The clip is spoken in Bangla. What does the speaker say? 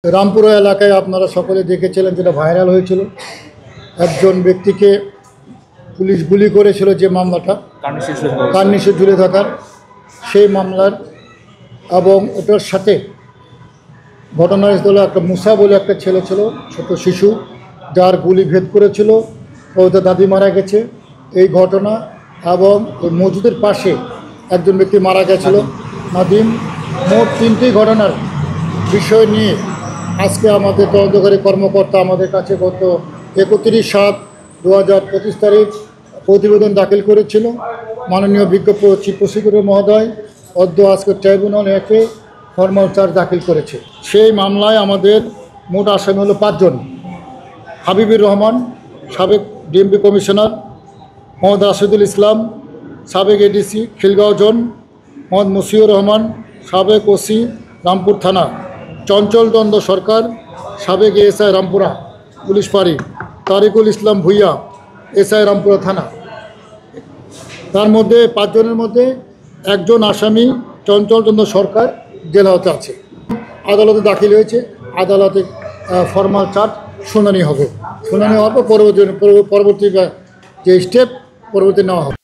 রামপুরা এলাকায় আপনারা সকলে দেখেছিলেন, যেটা ভাইরাল হয়েছিল। একজন ব্যক্তিকে পুলিশ গুলি করেছিল, যে মামলাটা কার্নিশে ঝুলে থাকার, সেই মামলার এবং ওটার সাথে ঘটনাস্থলে একটা মুসা বলে একটা ছেলে ছিল, ছোট শিশু, যার গুলি ভেদ করেছিল, ওদের দাদি মারা গেছে এই ঘটনা। এবং ওই মসজিদের পাশে একজন ব্যক্তি মারা গেছিল, নাদিম। মোট 3টি ঘটনার বিষয় নিয়ে আজকে আমাদের তদন্তকারী কর্মকর্তা আমাদের কাছে গত 31/7/2025 তারিখ প্রতিবেদন দাখিল করেছিল। মাননীয় বিজ্ঞ চিফ প্রসিকিউটর মহোদয় আজকে ট্রাইব্যুনাল একে ফরমাল চার্জ দাখিল করেছে। সেই মামলায় আমাদের মোট আসামি হলো 5 জন। হাবিবুর রহমান, সাবেক ডিএমপি কমিশনার; মোহাম্মদ রাশিদুল ইসলাম, সাবেক এডিসি খিলগাঁও জোন; মোহাম্মদ মুসিউর রহমান, সাবেক ওসি রামপুর থানা; চঞ্চল চন্দ্র সরকার, সাবেক এসআই রামপুরা পুলিশ ফাঁড়ি; তারিকুল ইসলাম ভুইয়া, এসআই রামপুরা থানা। তার মধ্যে 5 জনের মধ্যে একজন আসামি চঞ্চল চন্দ্র সরকার জেল হাজতে আছে, আদালতে দাখিল হয়েছে। আদালতে ফরমাল চার্জ শুনানি হবে। শুনানি হওয়ার পর পরবর্তী যে স্টেপ পরবর্তী নেওয়া হবে।